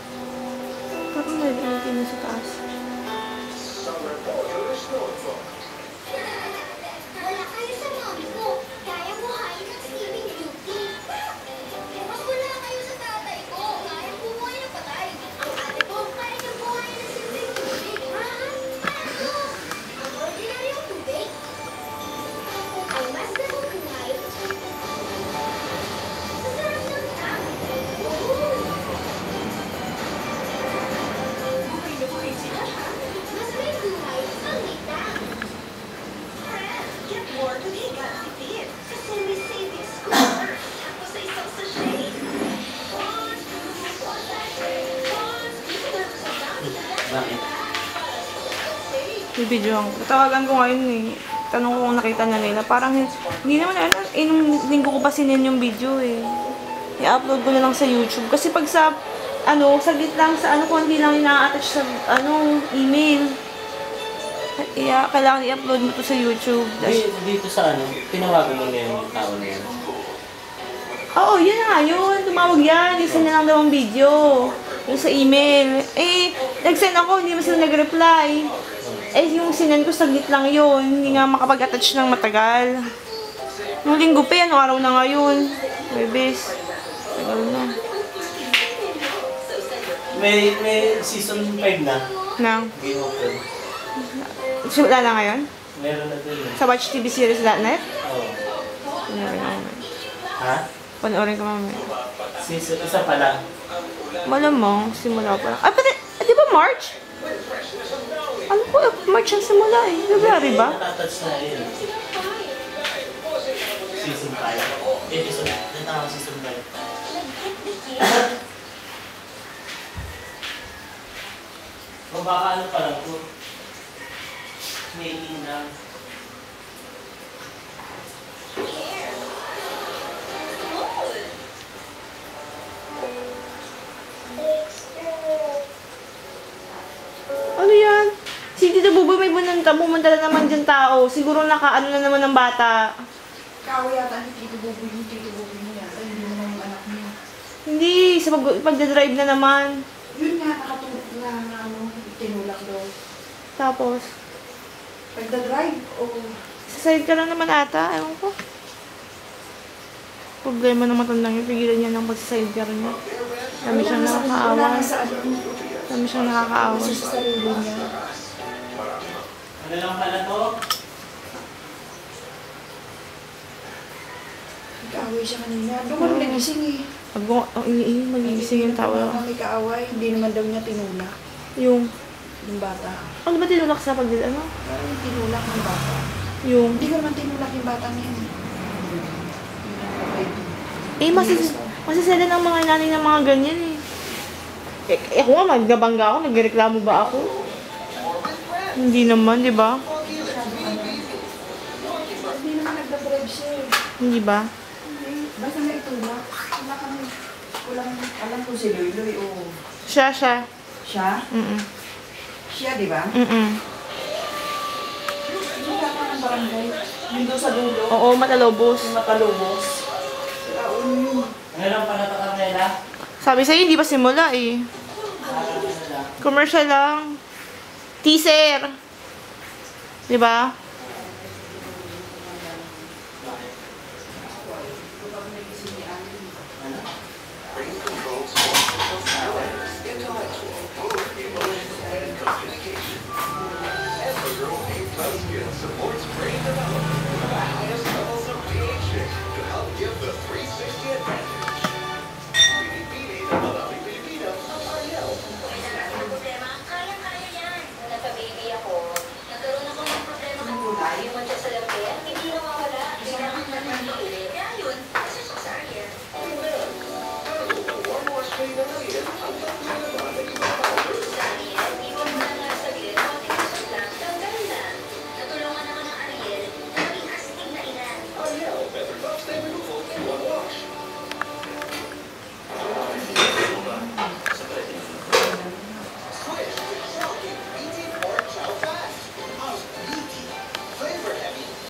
Parang naliliti na sa taas. Wala kayo sa mami ko. Kaya buhayin ang Sleeping Beauty. Mas wala kayo sa tatay ko. Kaya buhayin ang patay. Ang ate ko, kaya niya buhayin ang Sleeping Beauty. Ha? Ano? Ang ordinary ang tubig? Ang mas nabubuhay? Masarap ng tap. Buhay na buhay sila, ha? Mas may buhay ang litang. Get more to the Gatipid. Kasi may savings score. Tapos sa isang sachet. Bakit? Bibidyohan ko. Tawagan ko ngayon eh. Tanong ko kung nakita na nila. Parang hindi naman ano. Nung linggo ko pa sinin yung video eh. I-upload ko na lang sa YouTube. Kasi pag sa ano, saglit lang sa ano, kung hindi lang ina-attach sa ano, email. Kaya kailangan i-upload mo to sa YouTube. Dito sa ano, tinawagan mo na yung tao na yan. Oo, yun na nga yun. Tumawag yan. Isa na lang daw ang video. Yung sa email. Eh, nag-send ako. Hindi mo sila nag-reply. Eh, yung sinend ko, saglit lang yun. Hindi nga makapag-attach ng matagal. Nung linggo pa yan. Araw na ngayon. Bebes. Tagal na. May season 5 na. Nang. Game of Thrones. Simula na ngayon? Meron na din. Sa Watch TV series.net? Oo. Panoorin ko mamaya. Ha? Panoorin ko mamaya. Season, isa pa lang. Malamang, simula pa lang. Ay, pati, di ba March? Ano ko, March ang simula eh. February ba? Natatouch na yun. Season 5. Episode, natawag season 5. O baka ano pa lang po. Making lang. Ano yan? Si Tito Buboy may pumunta na naman dyan tao. Siguro nakaano na naman ng bata. Ikaw yata ni Tito Buboy niya yata, hindi mo yung anak niya. Hindi, sa pagdadrive na naman. Yun nga, nakatulog na ano, tinulak daw. Tapos, Pagdadrive, o sa side ka lang naman ata. Ewan ko. Problema ng matandang yung pigilan niya ng pag-side ka rin niya. Dami siyang nakakaawa. wala na sa ano, Dami siyang nakakaawa. sa sarili niya. Ano lang pala to? Nag-aaway siya kanina. Doon ko nagising eh. Magigising yung tao. Kami kaaway, hindi naman daw niya tinulak. Yung Yung bata. ano ba tinulak sa pag ano? Parang tinulak ng bata. Yung Hindi ko naman tinulak yung bata niya. masisela ng mga nanay ng mga ganyan eh. Ako nga, maggabangga ako, nagreklamo ba ako? Hindi naman, di ba? Hindi naman nagda-drive siya eh. Hindi ba? Hindi. Basta na itulak. Wala kami. Walang alam ko si Loy o Siya. siya. Siya, di ba? Yung kaka ng barangay. Yung doon sa dulo. Oo, matalobos. Yung matalubos. Sila, Ano lang pala to, Carmela? Sabi sa'yo, hindi pa simula eh. Commercial lang. Teaser. Di ba? Supports brain development.